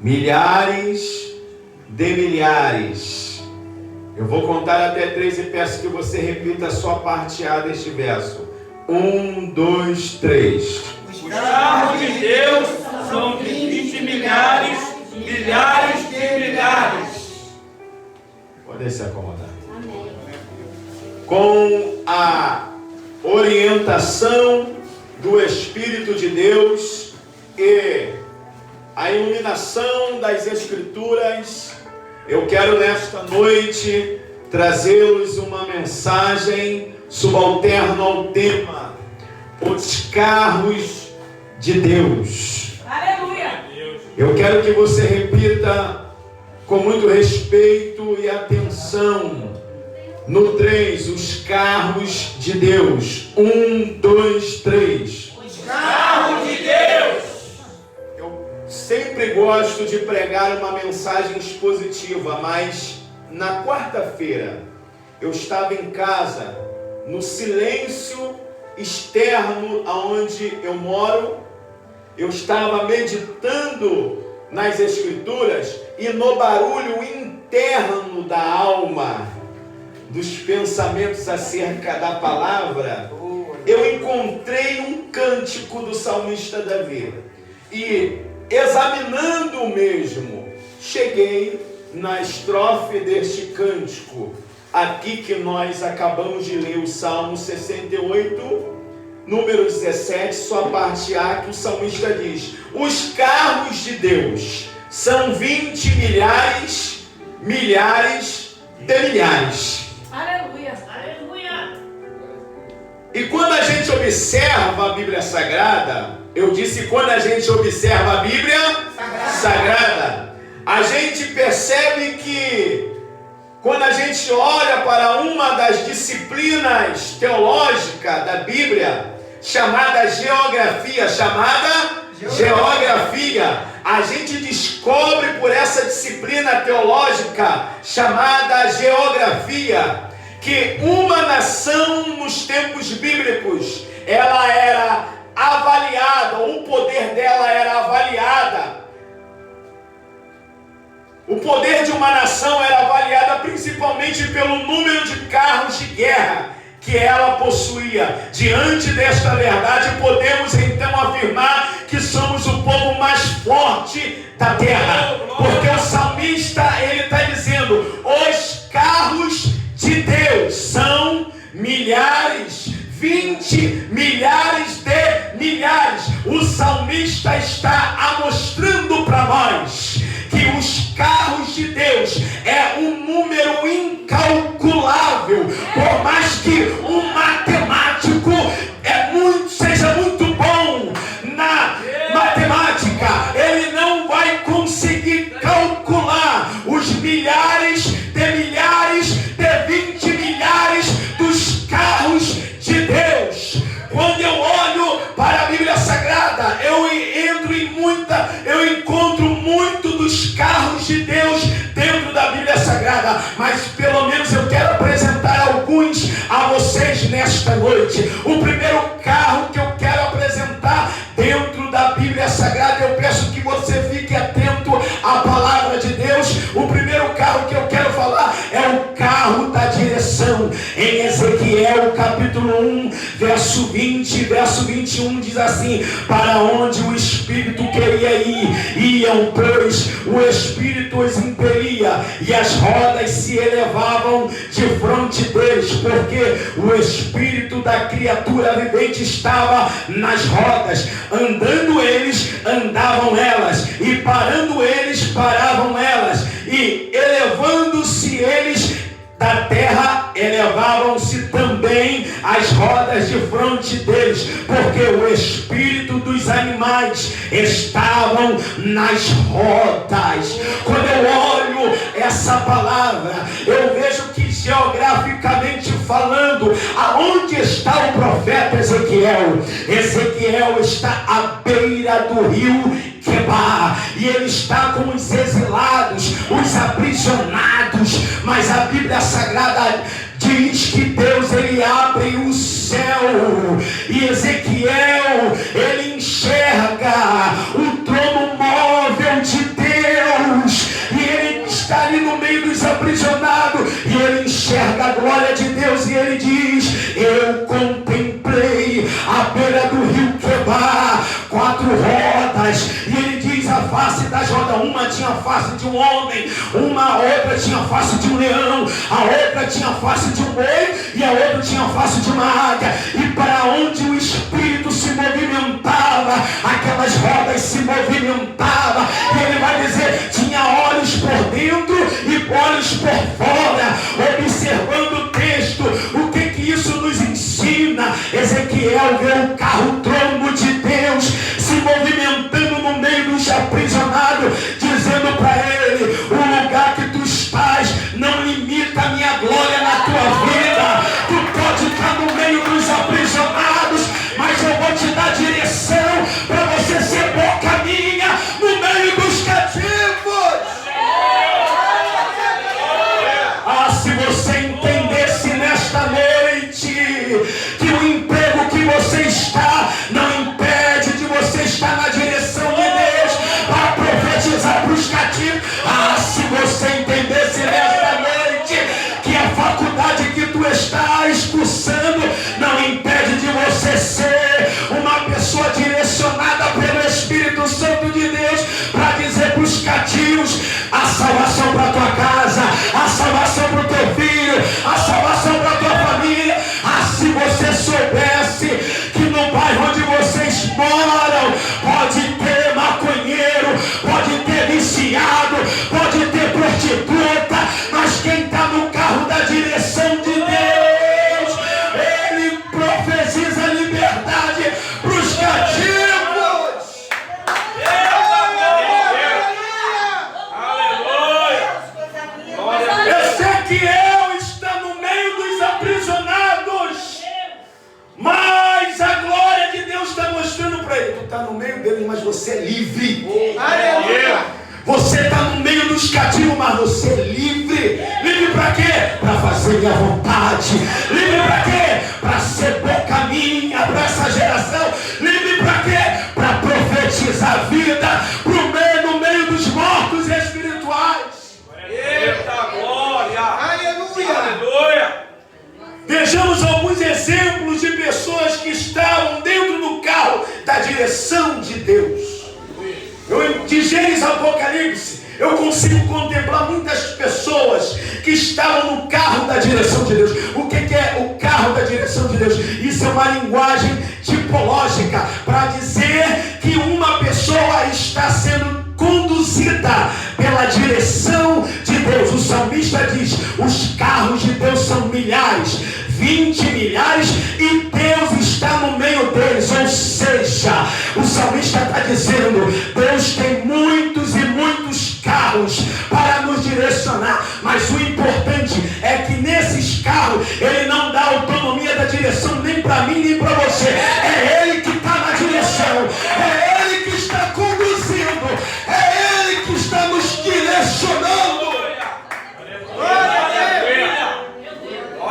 milhares de milhares. Eu vou contar até 3 e peço que você repita a sua parte A deste verso. 1, 2, 3. Os carros de Deus são de 20 milhares, milhares de milhares. Pode se acomodar. Com a orientação do Espírito de Deus e a iluminação das Escrituras, eu quero nesta noite trazer-los uma mensagem subalterna ao tema: os carros de Deus. Aleluia! Eu quero que você repita com muito respeito e atenção. No 3, os carros de Deus. 1, 2, 3. Os carros de Deus. Eu sempre gosto de pregar uma mensagem expositiva, mas na quarta-feira eu estava em casa, no silêncio externo aonde eu moro. Eu estava meditando nas Escrituras e no barulho interno da alma, dos pensamentos acerca da palavra, eu encontrei um cântico do salmista Davi. E examinando o mesmo, cheguei na estrofe deste cântico, aqui que nós acabamos de ler, o Salmo 68, número 17, sua parte A, que o salmista diz: os carros de Deus são 20 milhares, milhares de milhares. Aleluia! Aleluia! E quando a gente observa a Bíblia Sagrada, eu disse quando a gente observa a Bíblia Sagrada, a gente percebe que quando a gente olha para uma das disciplinas teológicas da Bíblia, chamada geografia, a gente descobre por essa disciplina teológica chamada geografia que uma nação nos tempos bíblicos, ela era avaliada, o poder dela era avaliada. O poder de uma nação era avaliada principalmente pelo número de carros de guerra que ela possuía. Diante desta verdade, podemos então afirmar que somos o povo mais forte da terra, porque o salmista, ele está dizendo: os carros de Deus são milhares, 20 milhares de milhares. O salmista está mostrando para nós que os carros de Deus é um número incalculável. Por mais que um matemático seja muito bom na matemática, ele não vai conseguir calcular os milhares de milhares de 20 milhares dos carros de Deus. Quando eu olho para a Bíblia Sagrada, eu encontro muito dos carros de Deus dentro da Bíblia Sagrada, mas pelo menos eu quero apresentar alguns a vocês nesta noite. O primeiro carro que eu quero apresentar dentro da Bíblia Sagrada, eu peço que você fique atento à palavra de Deus. O primeiro carro que eu quero falar é o carro da direção. Em Ezequiel capítulo 1, verso 20, verso 21 diz assim: para onde o Espírito queria ir, iam, pois o Espírito os impelia, e as rodas se elevavam de fronte deles, porque o Espírito da criatura vivente estava nas rodas. Andando eles, andavam elas, e parando eles, paravam elas, e elevando-se eles da terra, elevavam-se também as rodas de fronte deles, porque o espírito dos animais estavam nas rodas. Quando eu olho essa palavra, eu vejo que geograficamente falando, aonde está o profeta Ezequiel? Ezequiel está à beira do rio Quebar, e ele está com os exilados, os aprisionados, mas a Bíblia Sagrada diz que Deus, ele abre o céu, e Ezequiel, ele enxerga o trono móvel de Deus. 13 ele diz: eu contemplei à beira do rio Quebar 4 rodas, e ele diz: a face das rodas, uma tinha a face de um homem, uma outra tinha a face de um leão, a outra tinha a face de um boi, e a outra tinha a face de uma águia. E para onde o Espírito se movimentava, aquelas rodas se movimentavam. E ele vai dizer: tinha olhos por dentro e olhos por fora. Observando o texto, o que isso nos ensina? Ezequiel vê o carro-trono de Deus se movimentando no meio dos aprisionados, dizendo para ele: o lugar que tu estás não limita a minha glória na tua vida. Tu pode estar no meio dos aprisionados, mas eu vou te dar direção para você ser boca minha no meio dos cativos. Ah, se você entendesse nesta noite que o emprego que você está não impede de você estar na direção de Deus para profetizar para os cativos. Ah, se você entendesse nesta noite que a faculdade que tu estás cursando não impede de você ser uma pessoa direcionada pelo Espírito Santo de Deus para dizer para os cativos a salvação para a tua casa, a salvação para o teu filho, a salvação para a tua família. Ah, se você soubesse que no bairro onde vocês moram pode ter maconheiro, pode ter viciado, pode ter prostituta, mas quem está no carro da direção de Deus, ele profetiza liberdade para os cativos. Ezequiel está no meio dos aprisionados, mas a glória de Deus está mostrando para ele: tu está no meio dele, mas você é livre. Você está no meio dos cativos, mas você é livre. Livre para quê? Para fazer minha vontade. Livre para quê? Para ser boca minha para essa geração. Livre para quê? Para profetizar a vida no meio dos mortos espirituais. Eita glória! Aleluia! Vejamos alguns exemplos de pessoas que estavam dentro do carro da direção de Deus. De Gênesis a Apocalipse, eu consigo contemplar muitas pessoas que estavam no carro da direção de Deus. O que é o carro da direção de Deus? Isso é uma linguagem tipológica para dizer que uma pessoa está sendo conduzida pela direção de Deus. O salmista diz: os carros de Deus são milhares, 20 milhares, e Deus está no meio deles. Ou seja, o salmista está dizendo: Deus tem muitos e muitos carros para nos direcionar, mas o importante é que nesses carros Ele não dá autonomia da direção nem para mim nem para você. É Ele que está na direção, é Ele que está conduzindo, é Ele que está nos direcionando.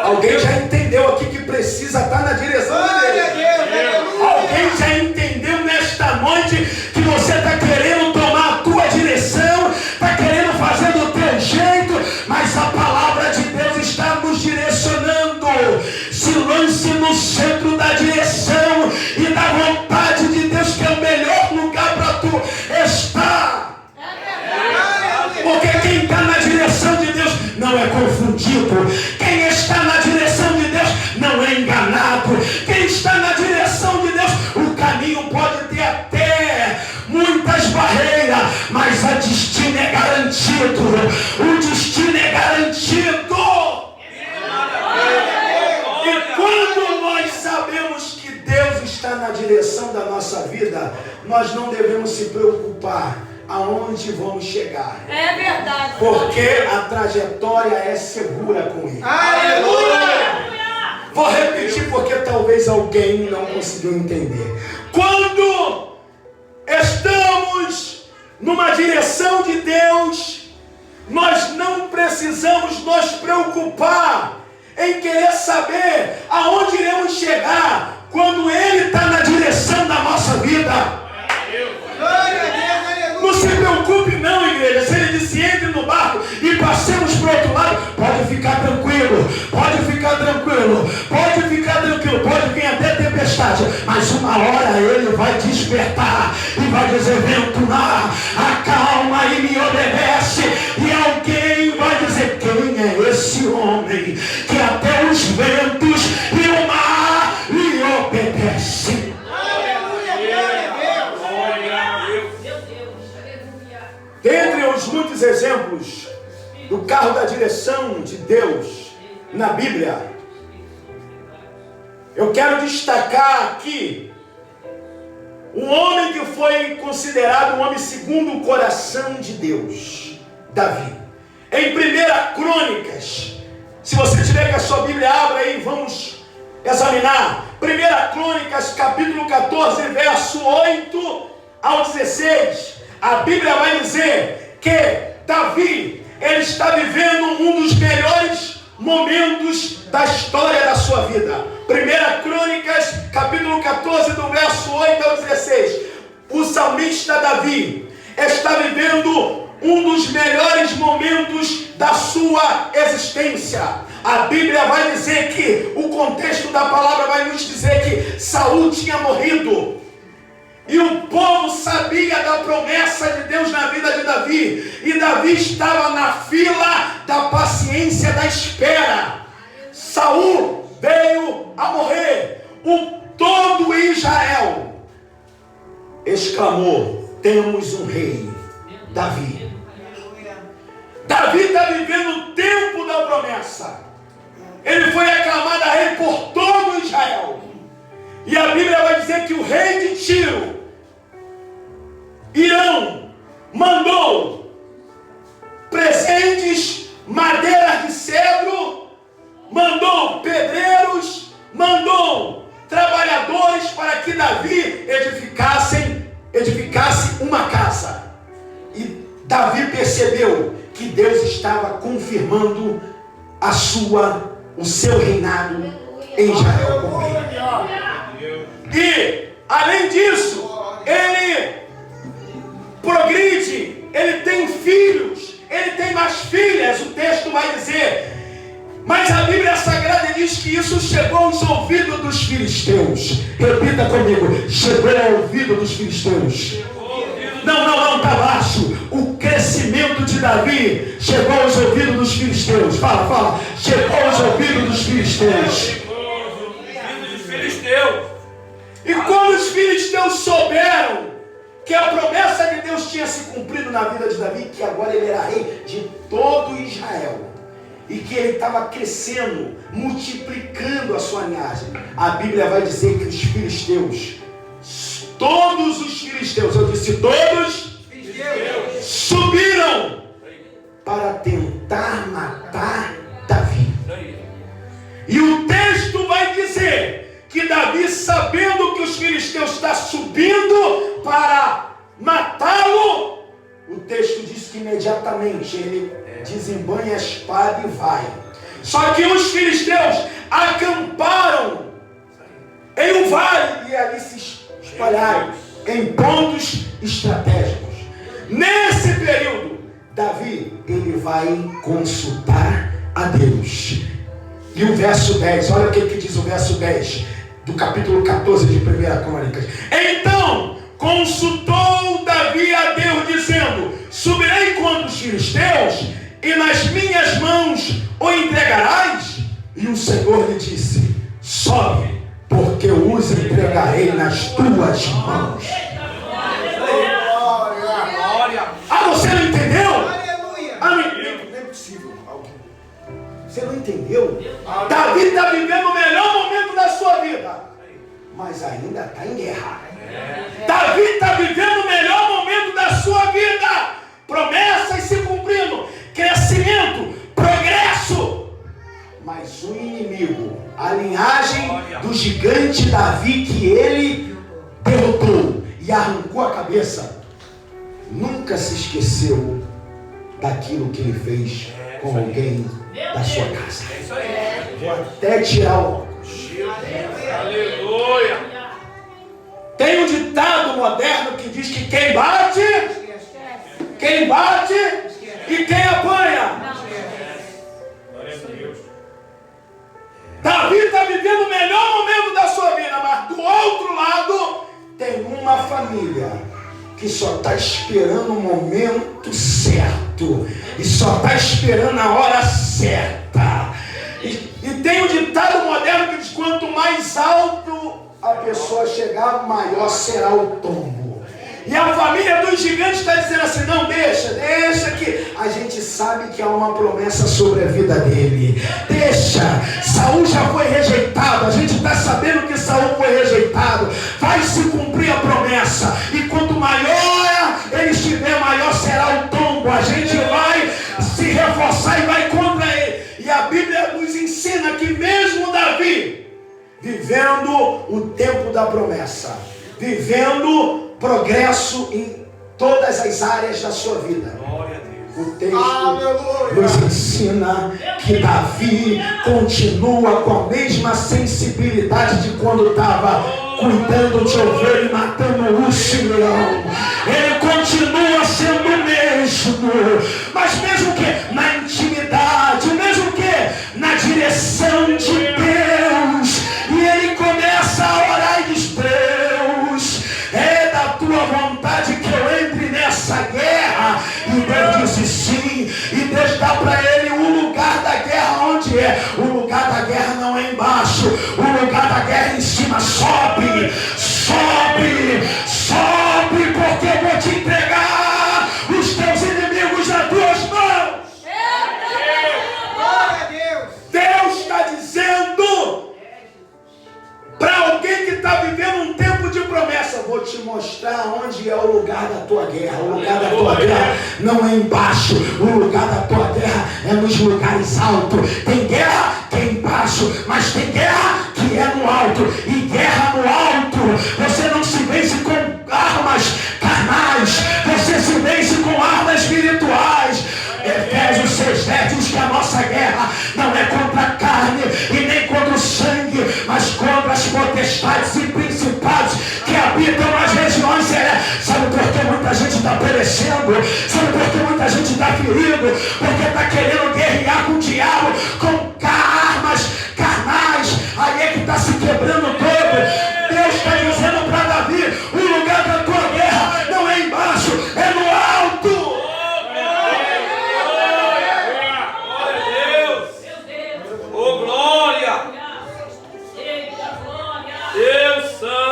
Alguém já entendeu aqui que precisa estar na direção de Deus? Alguém já entendeu nesta noite que você está querendo tomar a tua direção, está querendo fazer do teu jeito, mas a palavra de Deus está nos direcionando. Se lance no centro da direção e da vontade de Deus, que é o melhor lugar para tu estar. Porque quem está na direção de Deus não é confundido. Quem está na direção de Deus não é enganado. Quem está na direção de Deus, o caminho pode ter até muitas barreiras, mas o destino é garantido. O destino é garantido. E quando nós sabemos que Deus está na direção da nossa vida, nós não devemos se preocupar aonde vamos chegar. É verdade. Porque a trajetória é segura com Ele. Aleluia! Vou repetir porque talvez alguém não conseguiu entender. Quando estamos numa direção de Deus, nós não precisamos nos preocupar em querer saber aonde iremos chegar quando Ele está na direção da nossa vida. Não se preocupe não, igreja. Se Ele disse entre no barco e passemos para o outro lado, pode ficar tranquilo, pode ficar tranquilo. mas uma hora ele vai despertar e vai dizer: vento mar, acalma e me obedece. E alguém vai dizer: quem é esse homem que até os ventos e o mar lhe obedecem? Dentre os muitos exemplos do carro da direção de Deus na Bíblia, eu quero destacar aqui um homem que foi considerado um homem segundo o coração de Deus, Davi. Em 1 Crônicas, se você tiver com a sua Bíblia, abra aí, vamos examinar. 1 Crônicas, capítulo 14, verso 8 ao 16. A Bíblia vai dizer que Davi, ele está vivendo um dos melhores momentos da história da sua vida. 1 Crônicas, capítulo 14, do verso 8 ao 16. O salmista Davi está vivendo um dos melhores momentos da sua existência. A Bíblia vai dizer que, o contexto da palavra vai nos dizer que Saul tinha morrido. E o povo sabia da promessa de Deus na vida de Davi. E Davi estava na fila da paciência, da espera. Saul veio a morrer. Todo Israel exclamou: temos um rei, Davi. Davi está vivendo o tempo da promessa. Ele foi aclamado a rei por todo Israel. E a Bíblia vai dizer que o rei de Tiro, Irão, mandou presentes, madeiras de cedro, mandou pedreiros, mandou trabalhadores para que Davi edificasse uma casa. E Davi percebeu que Deus estava confirmando o seu reinado em Israel como rei. E, além disso, ele progride, ele tem filhos, ele tem mais filhas, o texto vai dizer. Mas a Bíblia Sagrada diz que isso chegou aos ouvidos dos filisteus. Repita comigo: chegou ao ouvido dos filisteus. Não, está baixo. O crescimento de Davi chegou aos ouvidos dos filisteus. Fala. Chegou aos ouvidos dos filisteus. E quando os filisteus souberam que a promessa de Deus tinha se cumprido na vida de Davi, que agora ele era rei de todo Israel, e que ele estava crescendo, multiplicando a sua linhagem, a Bíblia vai dizer que os filisteus, todos os filisteus, eu disse todos, subiram para tentar matar Davi. E o texto vai dizer que Davi, sabendo que os filisteus estão subindo para matá-lo, o texto diz que imediatamente ele desembanha a espada e vai. Só que os filisteus acamparam em um vale e ali se espalharam em pontos estratégicos. Nesse período, Davi, ele vai consultar a Deus. E o verso 10, olha o que diz o verso 10 do capítulo 14 de 1 Crônicas. Então consultou Davi a Deus, dizendo: subirei contra os filisteus, e nas minhas mãos o entregarás? E o Senhor lhe disse: sobe, porque os entregarei nas tuas mãos. Ah, você não entendeu? Ah, não é possível. Você não entendeu? Davi está vivendo o melhor momento da sua vida, mas ainda está em guerra. Davi está vivendo o melhor momento da sua vida, promessas se cumprindo, crescimento, progresso. Mas o inimigo, a linhagem do gigante Davi que ele derrotou e arrancou a cabeça, nunca se esqueceu daquilo que ele fez com alguém da sua casa. Vou até tirar o óculos. Aleluia. Tem um ditado moderno que diz que quem bate e quem apanha. Davi está vivendo o melhor momento da sua vida, mas do outro lado uma família que só está esperando o momento certo e só está esperando a hora certa. E tem um ditado moderno que diz: quanto mais alto a pessoa chegar, maior será o tombo. E a família dos gigantes está dizendo assim: não, deixa que a gente sabe que há uma promessa sobre a vida dele. Deixa, Saul já foi rejeitado, a gente está sabendo que Saul foi rejeitado, vai se cumprir a promessa, e quanto maior ele estiver, maior será o tombo. A gente vai se reforçar e vai contra ele. E a Bíblia nos ensina que mesmo Davi, vivendo o tempo da promessa, vivendo progresso em todas as áreas da sua vida, o texto nos ensina que Davi continua com a mesma sensibilidade de quando estava cuidando de ovelha e matando o urso e leão. Ele continua sendo o mesmo, mas mesmo que na intimidade, mesmo que na direção de Deus, e ele começa a orar e diz: Deus, é da tua vontade que eu entre nessa guerra. E Deus disse sim, e Deus dá para ele o lugar da guerra. Onde é? O lugar da guerra não é embaixo, o lugar da guerra é em cima. Sobe, sobe, sobe, porque eu vou te entregar os teus inimigos nas tuas mãos. Glória a Deus. Deus está dizendo para alguém que está vivendo um tempo de promessa: vou te mostrar onde é o lugar da tua guerra. O lugar da tua guerra não é embaixo, o lugar da tua guerra é nos lugares altos. Tem guerra que é embaixo, mas tem guerra que é no alto. E guerra no alto, você não se vence com armas carnais, você se vence com armas espirituais. Efésios 6:10 diz que a nossa guerra não é contra a carne e nem contra o sangue, mas contra as potestades e principados que habitam nas regiões celestes. Sabe por que muita gente está perecendo? Sabe por que muita gente está ferido? Porque está querendo guerrear com o diabo, com armas carnais. Aí é que está se quebrando todo. Deus está dizendo para Davi: o lugar da tua guerra não é embaixo, é no alto.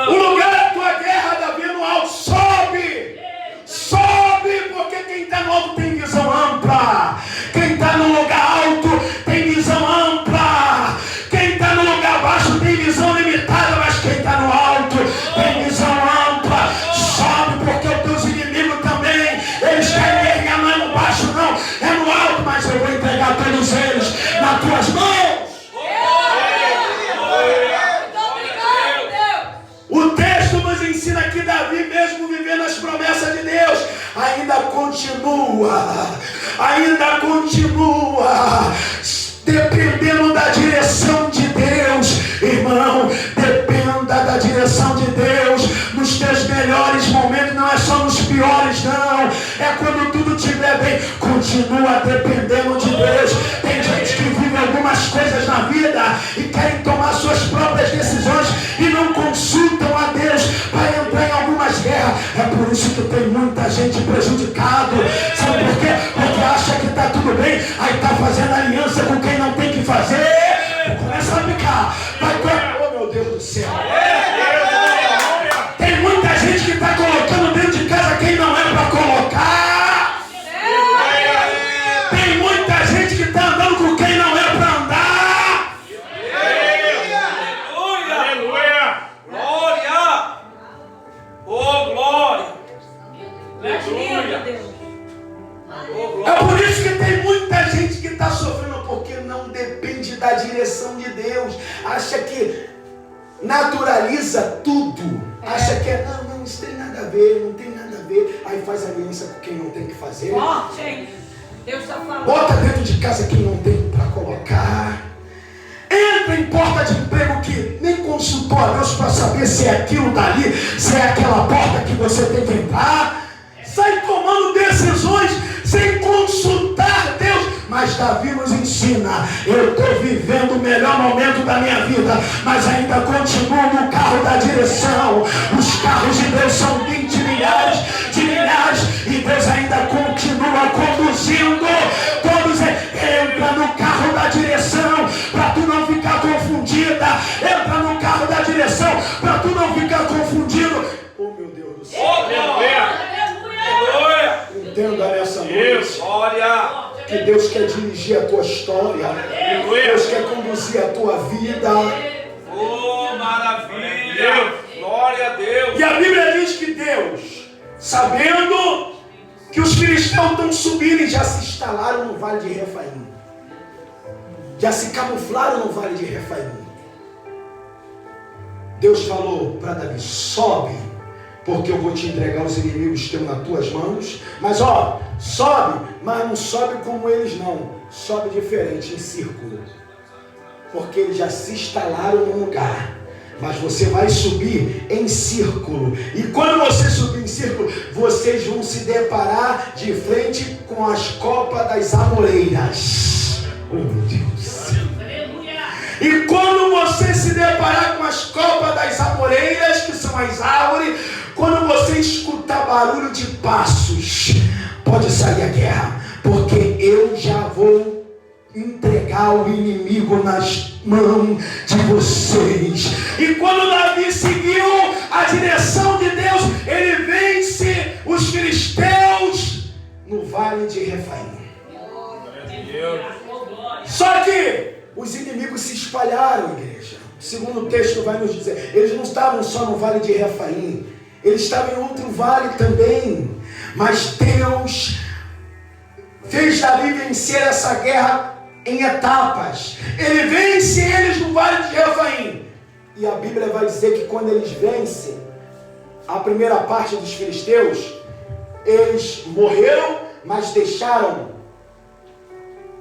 O lugar da tua guerra, Davi, no alto. Sobe, sobe, porque quem está no alto tem visão ampla. Quem está no lugar alto tem visão ampla. Quem está no lugar baixo tem visão limitada, mas quem está no alto tem visão ampla. Sobe, porque os teus inimigos também, eles querem guerrear, não é no baixo não, é no alto, mas eu vou entregar todos eles nas tuas mãos. O texto nos ensina que Davi, mesmo vivendo as promessas de Deus, ainda continua dependendo da direção de Deus. Irmão, dependa da direção de Deus nos teus melhores momentos, não é só nos piores não, é quando tudo estiver bem. Continua dependendo de Deus. Tem gente que vive algumas coisas na vida e querem tomar suas próprias decisões e não consultam a Deus para entrar em algumas guerras. É por isso que tem muita gente prejudicado. Sabe por quê? Porque acha que está tudo bem, aí está fazendo aliança com quem não tem que fazer. Começa a ficar, oh meu Deus do céu. Tem muita gente que está colocando dentro de casa quem não é para colocar. Tem muita gente que está andando com quem não é para andar. Aleluia! Glória! Oh, glória! Aleluia! É por isso que tem muita gente que está sofrendo, porque não depende da direção de Deus. Acha que naturaliza tudo. Acha que não, isso tem nada a ver, não tem nada a ver. Aí faz aliança com quem não tem que fazer. Deus está falando. Bota dentro de casa quem não tem para colocar. Entra em porta de emprego que nem consultou a Deus para saber se é aquilo dali, se é aquela porta que você tem que entrar. Sai tomando decisões sem consultar Deus. Mas Davi nos ensina: eu estou vivendo o melhor momento da minha vida, mas ainda continuo no carro da direção. Os carros de Deus são 20 milhares de milhares e Deus ainda continua conduzindo. Todos entra no carro da direção para tu não ficar confundida. Entra no carro da direção para tu não ficar confundido. Oh, meu Deus do céu. Entenda nessa noite que Deus quer dirigir a tua história. Deus quer conduzir a tua vida. Oh, maravilha! Glória a Deus! E a Bíblia diz que Deus, sabendo que os filisteus estão subindo e já se instalaram no vale de Refaim, já se camuflaram no vale de Refaim, Deus falou para Davi: sobe, porque eu vou te entregar os inimigos teus nas tuas mãos. Mas sobe, mas não sobe como eles não. Sobe diferente, em círculo. Porque eles já se instalaram no lugar. Mas você vai subir em círculo. E quando você subir em círculo, vocês vão se deparar de frente com as copas das amoreiras. Oh, meu Deus. E quando você se deparar com as copas das amoreiras, que são as árvores, quando você escutar barulho de passos, pode sair a guerra, porque eu já vou entregar o inimigo nas mãos de vocês. E quando Davi seguiu a direção de Deus, ele vence os filisteus no vale de Refaim. Só que os inimigos se espalharam, igreja. Segundo o texto vai nos dizer, eles não estavam só no vale de Refaim, eles estavam em outro vale também. Mas Deus fez Davi vencer essa guerra em etapas. Ele vence eles no vale de Refaim. E a Bíblia vai dizer que quando eles vencem a primeira parte dos filisteus, eles morreram, mas deixaram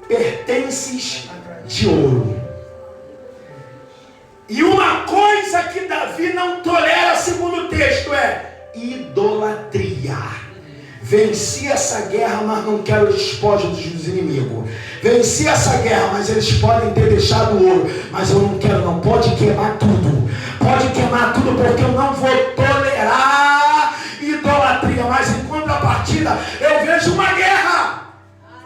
pertences de ouro. E uma coisa que Davi não tolera, segundo o texto, é idolatria. Venci essa guerra, mas não quero o despojo dos inimigos. Venci essa guerra, mas eles podem ter deixado ouro, mas eu não quero, não. Pode queimar tudo. Pode queimar tudo, porque eu não vou tolerar idolatria. Mas em contrapartida, eu vejo uma guerra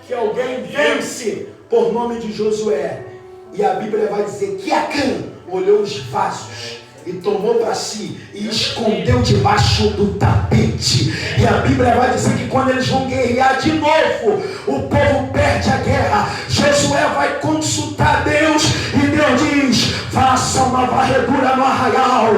que alguém vence por nome de Josué. E a Bíblia vai dizer que Acã olhou os vasos e tomou para si e escondeu debaixo do tapete. E a Bíblia vai dizer que quando eles vão guerrear de novo, o povo perde a guerra. Josué vai consultar Deus e Deus diz: faça uma varredura no arraial.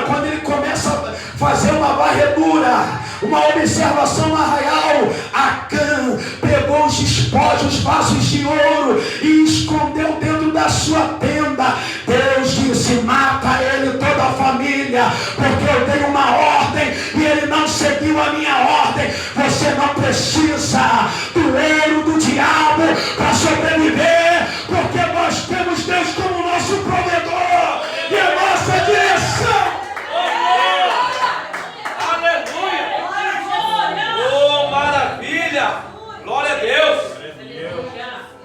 Quando ele começa a fazer uma varredura, uma observação no arraial, Acã pegou os despojos, os vasos de ouro e escondeu dentro da sua tenda. Deus disse: mata ele, toda a família, porque eu dei uma ordem e ele não seguiu a minha ordem. Você não precisa do ouro do diabo para sobreviver, porque nós temos Deus como nosso provedor e a nossa direção. Glória a Deus!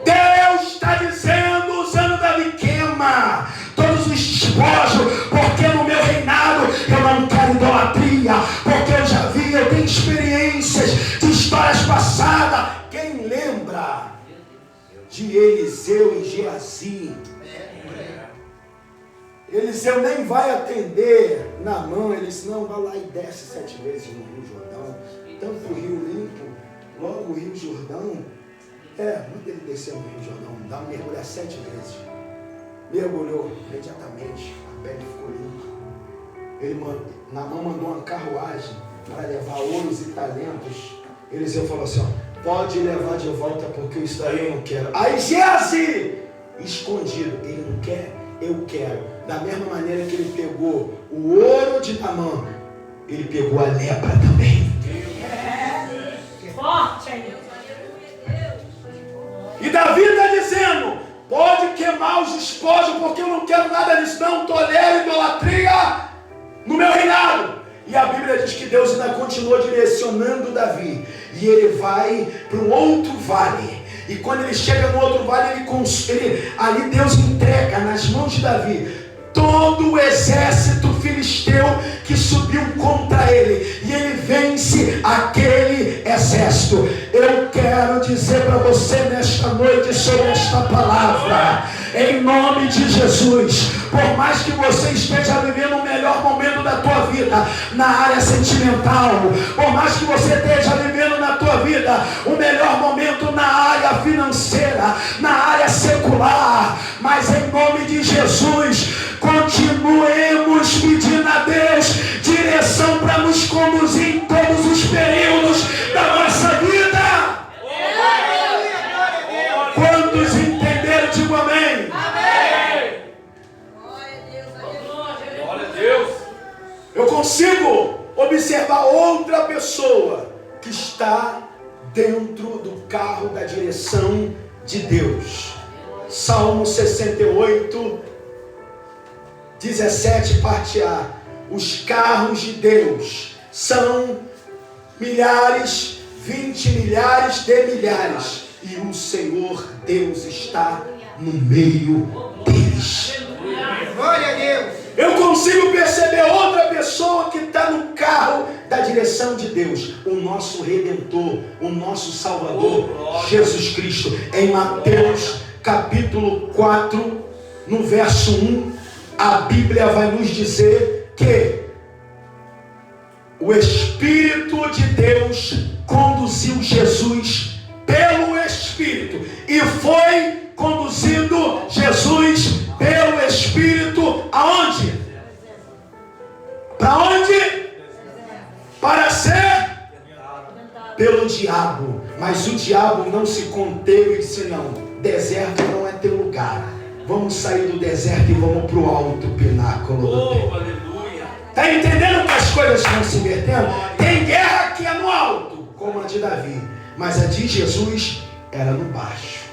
Deus está dizendo, usando Davi: queima todos os despojos, porque no meu reinado eu não quero idolatria, porque eu já vi, eu tenho experiências de histórias passadas. Quem lembra de Eliseu e Geazi? Eliseu nem vai atender na mão, ele disse: não, vai lá e desce 7 vezes no Rio Jordão, tanto o rio limpo, logo o Rio Jordão, manda ele descer no Rio Jordão, dá um mergulho 7 vezes. Mergulhou imediatamente, a pele ficou limpa. Naamã mandou uma carruagem para levar ouros e talentos. Eliseu falou assim: pode levar de volta, porque isso daí eu não quero. Aí Geazi, escondido, ele não quer, eu quero. Da mesma maneira que ele pegou o ouro de Naamã, ele pegou a lepra também. E Davi está dizendo: pode queimar os despojos, porque eu não quero nada disso, não tolero idolatria no meu reinado. E a Bíblia diz que Deus ainda continua direcionando Davi, e ele vai para um outro vale. E quando ele chega no outro vale, ali Deus entrega nas mãos de Davi todo o exército filisteu que subiu contra ele, e ele vence aquele exército. Eu quero dizer para você nesta noite sobre esta palavra, em nome de Jesus. Por mais que você esteja vivendo o melhor momento da tua vida na área sentimental, por mais que você esteja vivendo na tua vida o melhor momento na área financeira, na área secular, mas em nome de Jesus, continuemos pedindo a Deus direção para nos conduzir em todos os períodos da nossa vida. Quantos entenderam? Digo amém. Glória a Deus. Eu consigo observar outra pessoa que está dentro do carro da direção de Deus. Salmo 68, 17, parte A. Os carros de Deus são milhares, 20 milhares de milhares, e o Senhor Deus está no meio deles. Glória a Deus. Eu consigo perceber outra pessoa que está no carro da direção de Deus, o nosso Redentor, o nosso Salvador, Jesus Cristo. Em Mateus capítulo 4, no verso 1, a Bíblia vai nos dizer que o Espírito de Deus conduziu Jesus pelo Espírito, e foi conduzido Jesus pelo Espírito aonde? Para onde? Para ser pelo diabo. Mas o diabo não se conteve e disse: não, deserto não é teu lugar. Vamos sair do deserto e vamos para o alto pináculo do tempo. Aleluia. Está entendendo que as coisas estão se invertendo? Tem guerra que é no alto, como a de Davi, mas a de Jesus era no baixo.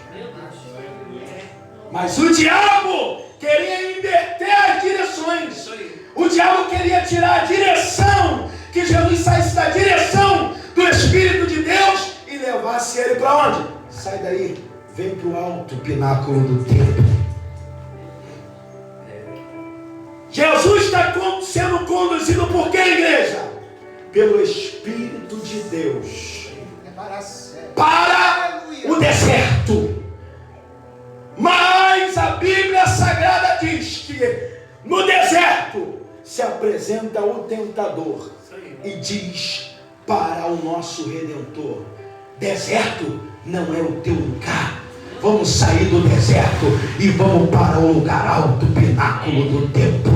Mas o diabo queria inverter as direções. O diabo queria tirar a direção, que Jesus saísse da direção do Espírito de Deus e levasse ele para onde? Sai daí, vem para o alto pináculo do templo. Jesus está sendo conduzido por quem, igreja? Pelo Espírito de Deus para o deserto. Mas a Bíblia Sagrada diz que no deserto se apresenta o tentador e diz para o nosso Redentor: deserto não é o teu lugar. Vamos sair do deserto e vamos para o lugar alto, pináculo do templo.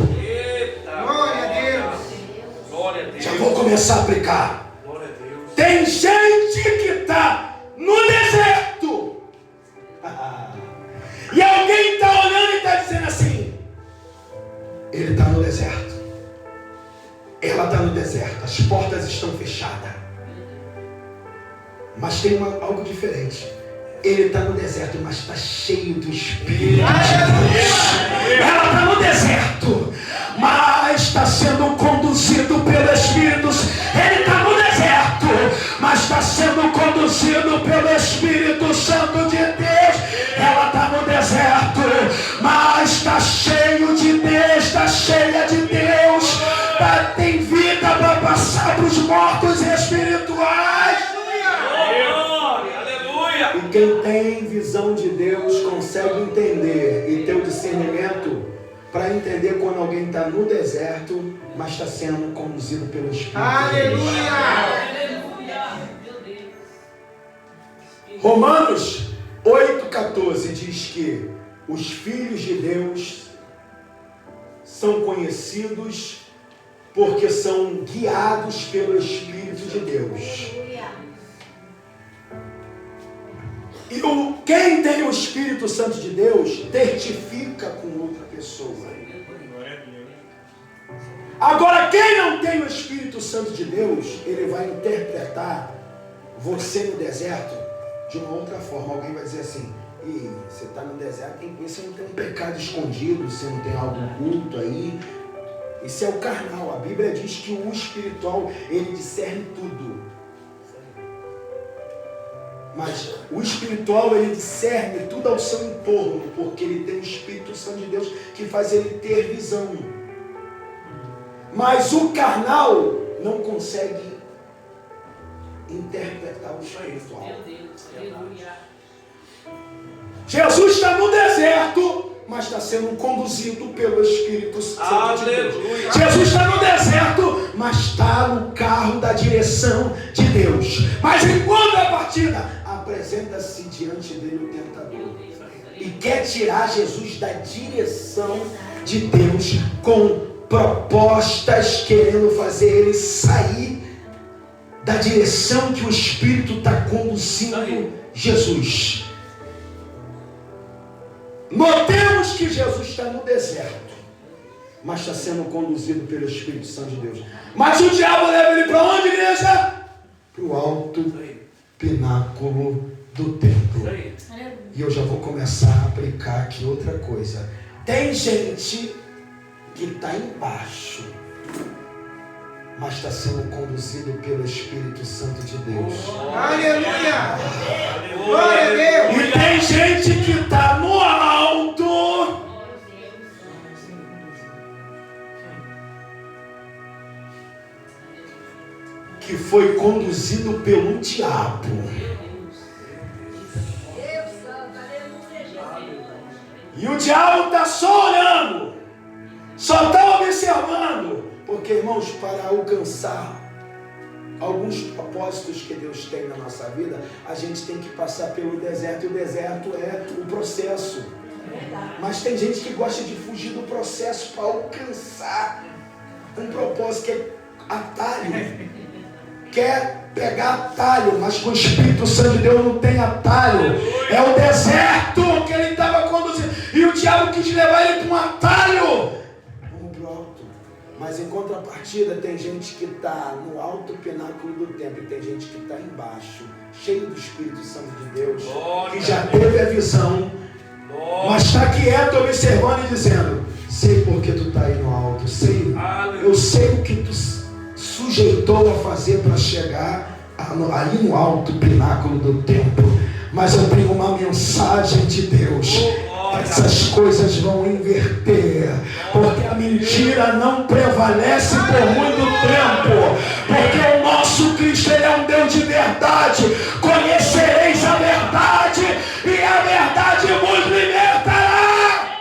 Glória a Deus. Glória a Deus. Já vou começar a aplicar. Glória a Deus. Tem gente que está no deserto e alguém está olhando e está dizendo assim: ele está no deserto, ela está no deserto, as portas estão fechadas, mas tem algo diferente. Ele está no deserto, mas está cheio do Espírito de Deus. Ela está no deserto, mas está sendo conduzido pelo Espírito. Ele está no deserto, mas está sendo conduzido pelo Espírito Santo de Deus. Ela está no deserto, mas está cheio de Deus, está cheia de Deus. Tem vida para passar para os mortos espirituais. E quem tem visão de Deus consegue entender e ter o discernimento para entender quando alguém está no deserto, mas está sendo conduzido pelo Espírito. Aleluia! Romanos 8,14 diz que os filhos de Deus são conhecidos porque são guiados pelo Espírito de Deus. E quem tem o Espírito Santo de Deus testifica com outra pessoa. Agora, quem não tem o Espírito Santo de Deus, ele vai interpretar você no deserto de uma outra forma. Alguém vai dizer assim: e você está no deserto, tem que ver se não tem um pecado escondido, se não tem algo oculto aí. Isso é o carnal. A Bíblia diz que o espiritual, ele discerne tudo. Mas o espiritual, ele discerne tudo ao seu entorno, porque ele tem o Espírito Santo de Deus que faz ele ter visão. Mas o carnal não consegue interpretar o espiritual. Jesus está no deserto, mas está sendo conduzido pelo Espírito Santo de Deus. Jesus está no deserto, mas está no carro da direção de Deus. Mas enquanto a partida, apresenta-se diante dele o tentador e quer tirar Jesus da direção de Deus com propostas, querendo fazer ele sair da direção que o Espírito está conduzindo Jesus. Notemos que Jesus está no deserto, mas está sendo conduzido pelo Espírito Santo de Deus. Mas o diabo leva ele para onde, igreja? Para o alto pináculo do templo. E eu já vou começar a aplicar aqui outra coisa. Tem gente que está embaixo, mas está sendo conduzido pelo Espírito Santo de Deus. Aleluia! Glória a Deus! E tem gente que está no alto, que foi conduzido pelo diabo. E o diabo está só olhando, só está observando. Porque, irmãos, para alcançar alguns propósitos que Deus tem na nossa vida, a gente tem que passar pelo deserto. E o deserto é o processo. Mas tem gente que gosta de fugir do processo para alcançar um propósito, que é atalho. Quer pegar atalho, mas com o Espírito Santo de Deus não tem atalho. É o deserto que ele estava conduzindo. E o diabo quis levar ele para um atalho. Vamos pro alto. Mas em contrapartida, tem gente que está no alto pináculo do templo e tem gente que está embaixo, cheio do Espírito Santo de Deus, que já teve a visão, mas está quieto, observando e dizendo: sei porque tu está aí no alto, sei, eu sei o que tu sujeitou a fazer para chegar ali no alto pináculo do templo, mas eu tenho uma mensagem de Deus. Essas coisas vão inverter, porque a mentira não prevalece por muito tempo, porque o nosso Cristo, ele é um Deus de verdade. Conhecereis a verdade e a verdade vos libertará.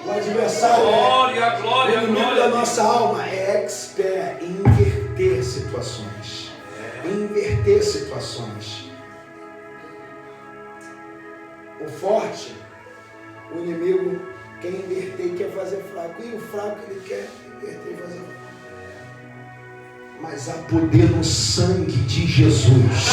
O adversário, o inimigo da nossa alma, é expert em inverter situações. Inverter situações. O forte, o inimigo quer inverter e quer fazer fraco. E o fraco, ele quer inverter e fazer fraco. Mas há poder no sangue de Jesus.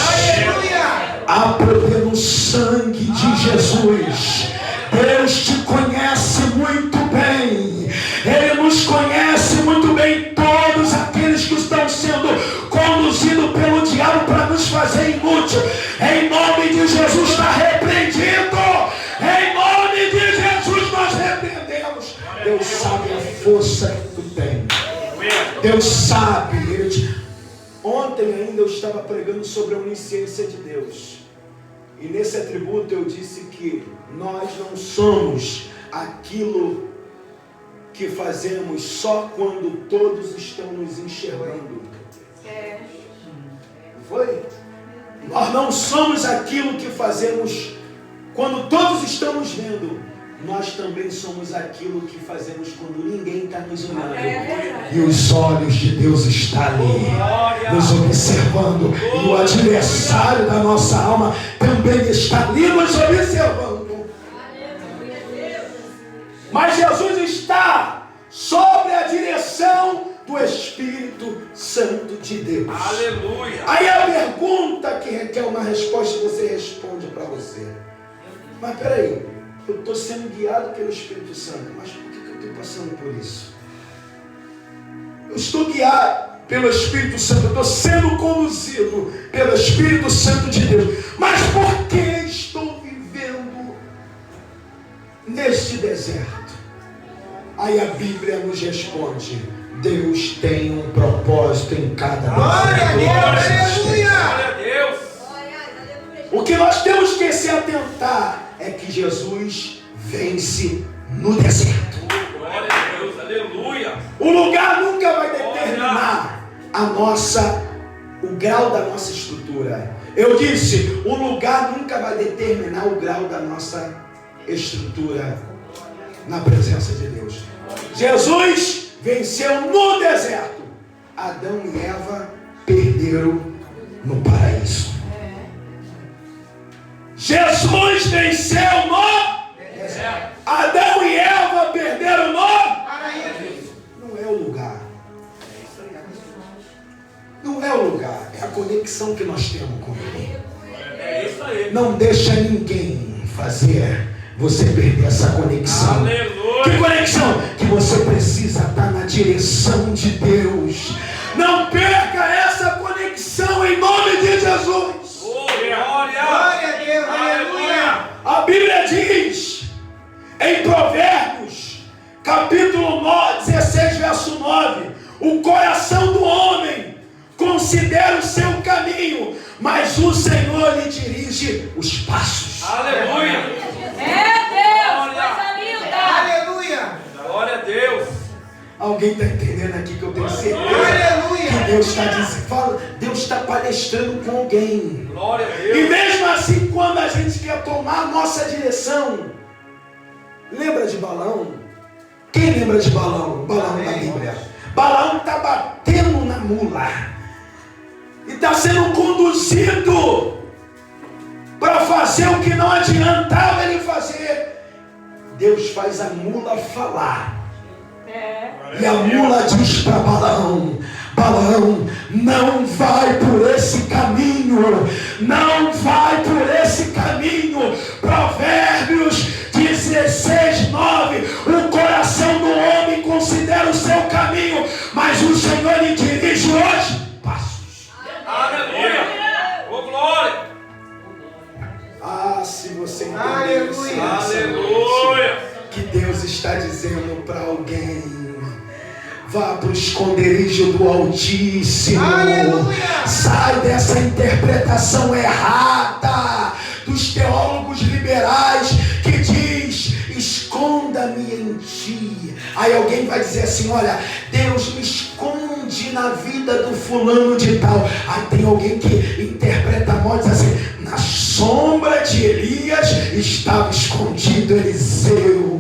Aleluia! Há poder no sangue de Jesus. Deus te conhece muito bem. Ele nos conhece muito bem, todos aqueles que estão sendo conduzidos pelo diabo para nos fazer inútil. Em nome de Jesus está repreendido. Em nome de Jesus nós repreendemos. Deus sabe a força que tu tem. Deus sabe. Ontem ainda eu estava pregando sobre a onisciência de Deus. E nesse atributo eu disse que nós não somos aquilo que fazemos só quando todos estão nos enxergando. Foi? Nós não somos aquilo que fazemos quando todos estão nos vendo. Nós também somos aquilo que fazemos quando ninguém está nos olhando. E os olhos de Deus estão ali, nos observando. E o adversário da nossa alma também está ali nos observando. Mas Jesus está sobre a direção do Espírito Santo de Deus. Aleluia! Aí a pergunta que requer uma resposta, você responde para você. Mas peraí, eu estou sendo guiado pelo Espírito Santo, mas por que eu estou passando por isso? Eu estou guiado pelo Espírito Santo, eu estou sendo conduzido pelo Espírito Santo de Deus, mas por que estou vivendo neste deserto? Aí a Bíblia nos responde: Deus tem um propósito em cada deserto. Glória a Deus! Aleluia! se atentar é que Jesus vence no deserto. Glória a Deus, aleluia. O lugar nunca vai determinar o grau da nossa estrutura. Eu disse, o lugar nunca vai determinar o grau da nossa estrutura na presença de Deus. Jesus venceu no deserto. Adão e Eva perderam no paraíso. Jesus venceu no deserto. Adão e Eva perderam no paraíso. Não é o lugar. Não é o lugar, é a conexão que nós temos com Ele. É isso aí. Não deixa ninguém fazer você perder essa conexão. Aleluia. Que conexão? Que você precisa estar na direção de Deus. Não perca essa conexão em nome de Jesus. Glória. Glória a Deus, aleluia. A Bíblia diz em Provérbios, capítulo 16, verso 9: o coração do homem considera o seu caminho, mas o Senhor lhe dirige os passos. Aleluia. É Deus, coisa linda. Aleluia. Glória a Deus. Alguém está entendendo aqui que eu tenho certeza Aleluia. que Deus está dizendo, Deus está palestrando com alguém. Glória a E Deus. mesmo assim, quando a gente quer tomar a nossa direção, lembra de Balaão? Quem lembra de Balaão? Balaão da Bíblia. Balaão está batendo na mula e está sendo conduzido para fazer o que não adiantava ele fazer. Deus faz a mula falar. E a mula diz para Balaão: Balaão, não vai por esse caminho, não vai por esse caminho. Provérbios 16, 9: o coração do homem considera o seu caminho, mas o Senhor lhe dirige os passos. Aleluia. Ô glória. Ah, se você entender Aleluia. isso, Aleluia. que Deus está dizendo para alguém: vá para o esconderijo do Altíssimo. Aleluia. Sai dessa interpretação errada dos teólogos liberais que diz: esconda-me em ti. Aí alguém vai dizer assim: olha, Deus me esconde na vida do fulano de tal. Aí tem alguém que interpreta mal e diz assim: na sombra de Elias estava escondido Eliseu.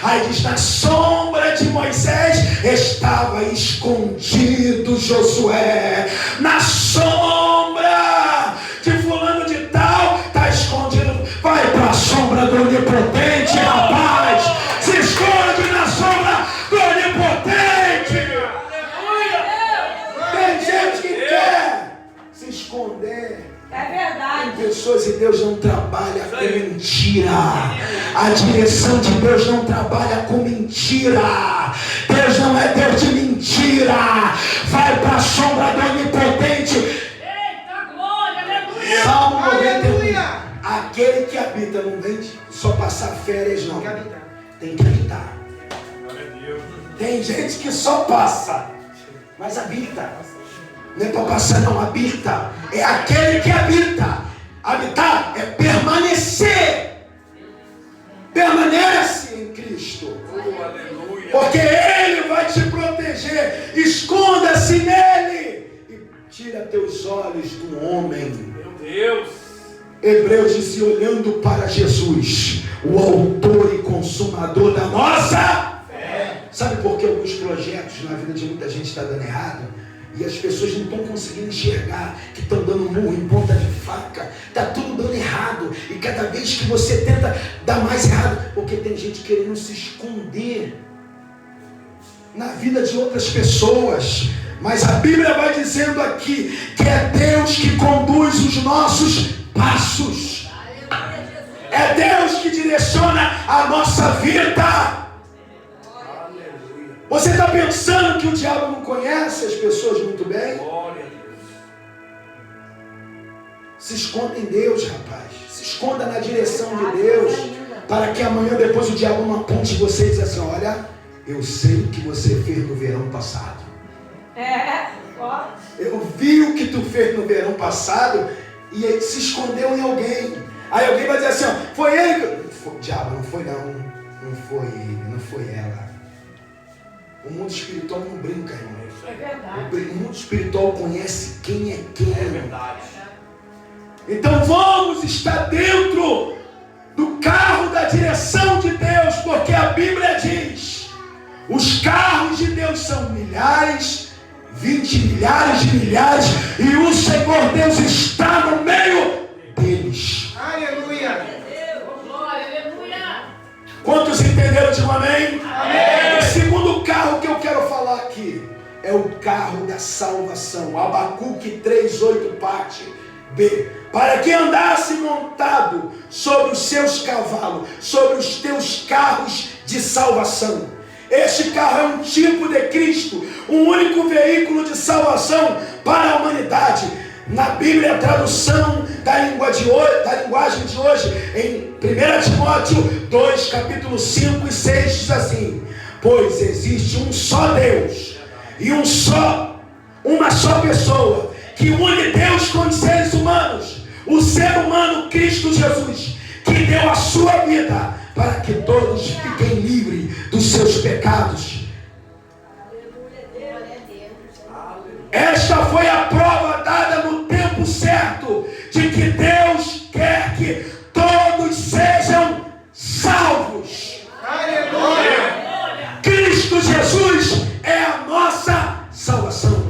Aí diz: na sombra de Moisés estava escondido Josué. Na sombra de fulano de tal está escondido. Vai para a sombra do Onipotente, rapaz. Se esconde na sombra do Onipotente. Tem gente que quer se esconder. É verdade. Tem pessoas e Deus não trabalha com mentira. A direção de Deus não trabalha com mentira. Deus não é Deus de mentira. Vai para a sombra do Onipotente. Eita glória, aleluia. Salmo 91. Aleluia. Aquele que habita não vem só passar férias, não. Tem que habitar. Tem que habitar. Glória a Deus. Tem gente que só passa, mas habita. Não é para passar, não, habita. É aquele que habita. Habitar é permanecer. Permanece em Cristo. Oh, aleluia. Porque Ele vai te proteger. Esconda-se nele e tira teus olhos do homem. Meu Deus. Hebreus disse: olhando para Jesus, o autor e consumador da nossa fé. Sabe por que alguns projetos na vida de muita gente está dando errado? E as pessoas não estão conseguindo enxergar que estão dando murro em ponta de faca. Está tudo dando errado. E cada vez que você tenta dar mais errado, porque tem gente querendo se esconder na vida de outras pessoas. Mas a Bíblia vai dizendo aqui que é Deus que conduz os nossos passos. É Deus que direciona a nossa vida. Você está pensando que o diabo não conhece as pessoas muito bem? Glória a Deus. Se esconda em Deus, rapaz. Se esconda na direção de Deus, para que amanhã depois o diabo não aponte você e diz assim: olha, eu sei o que você fez no verão passado. Eu vi o que tu fez no verão passado. E ele se escondeu em alguém. Aí alguém vai dizer assim, ó, foi ele que... Foi, diabo, não foi não. Não foi ele, não foi ela. O mundo espiritual não brinca, irmão. É verdade. O mundo espiritual conhece quem é quem. É verdade. Então vamos estar dentro do carro da direção de Deus, porque a Bíblia diz, os carros de Deus são milhares, 20 milhares de milhares, e o Senhor Deus está no meio deles. Aleluia. Glória, aleluia. Quantos entenderam? Digam amém? Amém. O segundo carro que eu quero falar aqui é o carro da salvação. Abacuque 3:8 parte B. Para que andasse montado sobre os seus cavalos, sobre os teus carros de salvação. Este carro é um tipo de Cristo, um único veículo de salvação para a humanidade. Na Bíblia, a tradução da linguagem de hoje, em 1 Timóteo 2, capítulo 5 e 6, diz assim: pois existe um só Deus e uma só pessoa que une Deus com os seres humanos, o ser humano Cristo Jesus, que deu a sua vida para que todos fiquem livres dos seus pecados. Esta foi a prova dada no tempo certo de que Deus quer que todos sejam salvos. Aleluia. Cristo Jesus é a nossa salvação.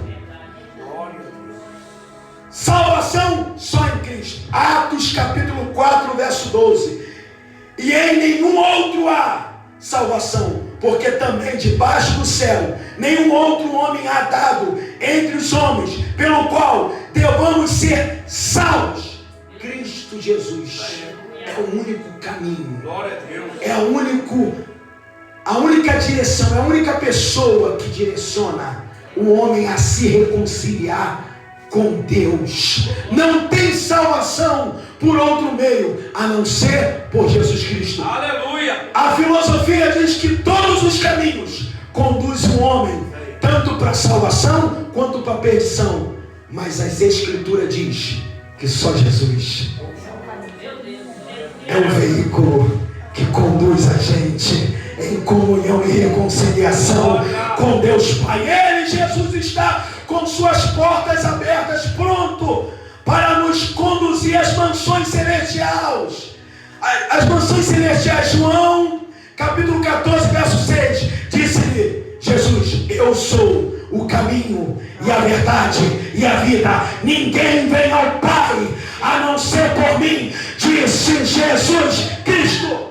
Salvação só em Cristo. Atos capítulo 4, verso 12. E em nenhum outro há salvação, porque também debaixo do céu nenhum outro homem há dado entre os homens, pelo qual devamos ser salvos. Cristo Jesus é o único caminho. Glória a Deus. É a única direção, é a única pessoa que direciona o homem a se reconciliar com Deus. Não tem salvação por outro meio, a não ser por Jesus Cristo. Aleluia. A filosofia diz que todos os caminhos conduzem o homem, tanto para a salvação quanto para a perdição. Mas as Escrituras diz que só Jesus é o veículo que conduz a gente em comunhão e reconciliação com Deus Pai. Ele, Jesus, está com suas portas abertas, pronto para nos conduzir às mansões celestiais. As mansões celestiais. João, capítulo 14, verso 6, disse-lhe Jesus: eu sou o caminho e a verdade e a vida. Ninguém vem ao Pai a não ser por mim, disse Jesus Cristo.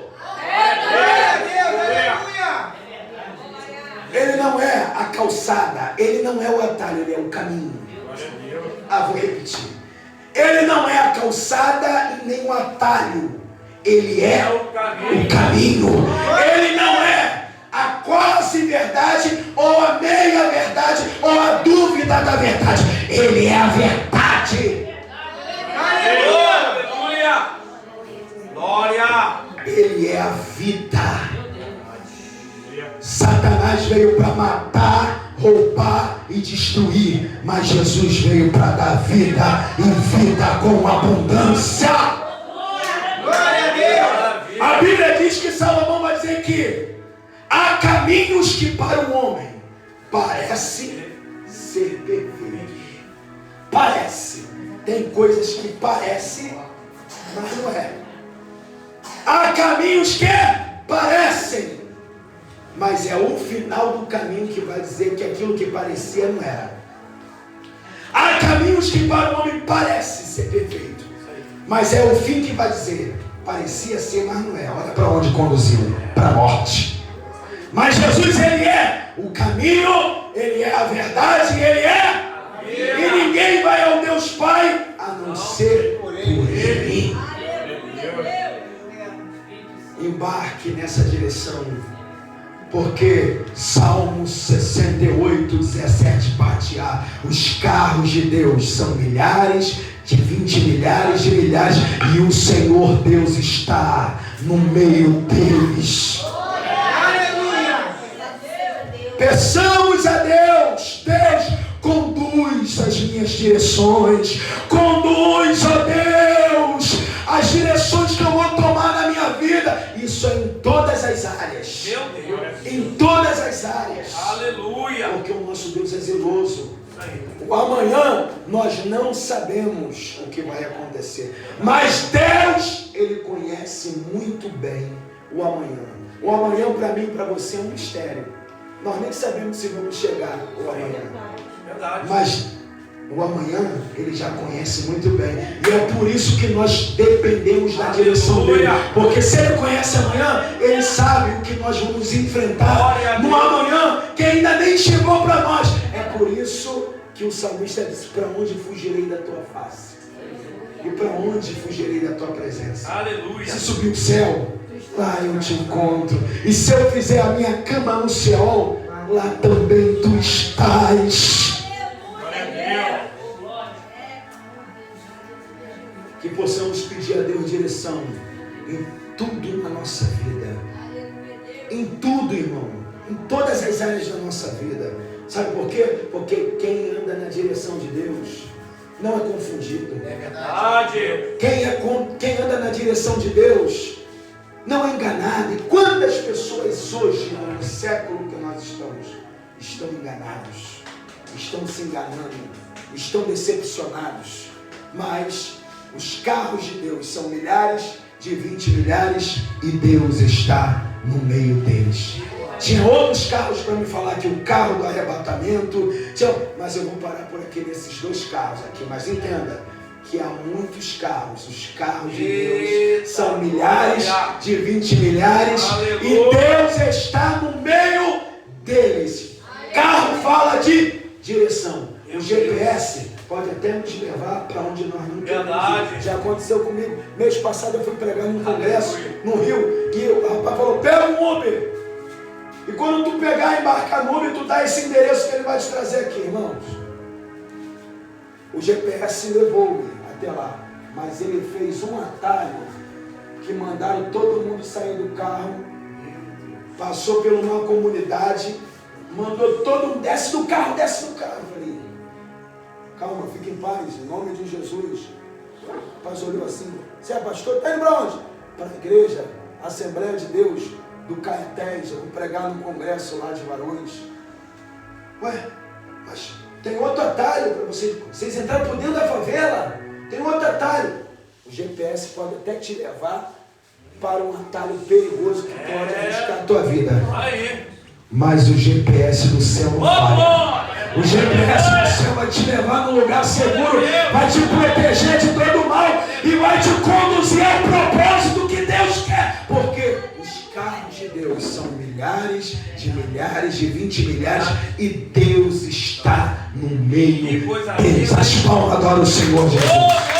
Ele não é a calçada, ele não é o atalho, ele é o caminho. Vou repetir. Ele não é a calçada e nem o atalho, ele é o caminho. Ele não é a quase verdade, ou a meia verdade, ou a dúvida da verdade. Ele é a verdade. Aleluia. Glória. Ele é a vida. Satanás veio para matar, roubar e destruir, mas Jesus veio para dar vida e vida com abundância. Glória a Deus. A Bíblia diz que Salomão vai dizer que há caminhos que para o homem parecem ser perfeitos. Parece. Tem coisas que parecem, mas não é. Há caminhos que parecem, mas é o final do caminho que vai dizer que aquilo que parecia não era. Há caminhos que para o homem parece ser perfeito, mas é o fim que vai dizer, parecia ser, mas não é. Olha para onde conduziu, para a morte. Mas Jesus, ele é o caminho, ele é a verdade, ele é. E ninguém vai ao Deus Pai a não ser por ele. Embarque nessa direção, porque Salmo 68, 17, parte A: os carros de Deus são milhares, de 20 milhares de milhares, e o Senhor Deus está no meio deles. Aleluia. Peçamos a Deus: Deus, conduz as minhas direções, conduz, ó Deus, as direções porque o nosso Deus é zeloso. O amanhã nós não sabemos o que vai acontecer, mas Deus, Ele conhece muito bem o amanhã. O amanhã para mim e para você é um mistério. Nós nem sabemos se vamos chegar o amanhã. Verdade. Mas o amanhã Ele já conhece muito bem. E é por isso que nós dependemos da direção dEle. Porque se Ele conhece amanhã, Ele sabe o que nós vamos enfrentar no amanhã que ainda nem chegou para nós. É por isso que o salmista disse: para onde fugirei da tua face? E para onde fugirei da tua presença? Aleluia. Se subir o céu, lá eu te encontro. E se eu fizer a minha cama no céu, lá também tu estás. Que possamos pedir a Deus direção em tudo na nossa vida. Em tudo, irmão. Em todas as áreas da nossa vida. Sabe por quê? Porque quem anda na direção de Deus não é confundido. É verdade. Quem anda na direção de Deus não é enganado. E quantas pessoas hoje, no século que nós estão enganados, estão se enganando, estão decepcionados. Mas os carros de Deus são milhares, de 20 milhares, e Deus está no meio deles. Tinha outros carros para me falar que o carro do arrebatamento, mas eu vou parar por aqui nesses dois carros aqui. Mas entenda que há muitos carros. Os carros de Deus são milhares, de 20 milhares, e Deus está no meio deles. Carro fala de direção. O GPS pode até nos levar para onde nós não queremos ir. Já aconteceu comigo. Mês passado eu fui pregar num congresso no Rio, e o rapaz falou: pega um Uber. E quando tu pegar e embarcar no Uber, tu dá esse endereço que ele vai te trazer aqui, irmãos. O GPS levou-me até lá, mas ele fez um atalho que mandaram todo mundo sair do carro, passou por uma comunidade, mandou todo mundo: desce do carro, desce do carro. Eu falei: calma, fique em paz, em nome de Jesus. O rapaz olhou assim: você é pastor? Está indo para onde? Para a igreja, Assembleia de Deus do Caetés. Eu vou pregar num congresso lá de varões. Ué, mas tem outro atalho para vocês entrarem por dentro da favela. Tem outro atalho. O GPS pode até te levar para um atalho perigoso que pode arriscar a tua vida. Mas o GPS do céu não vai. O GPS do céu vai te levar num lugar seguro, vai te proteger de todo mal e vai te conduzir ao propósito que Deus quer. Porque os carros de Deus são milhares, de 20 milhares, e Deus está no meio deles. As palmas adoram o Senhor Jesus.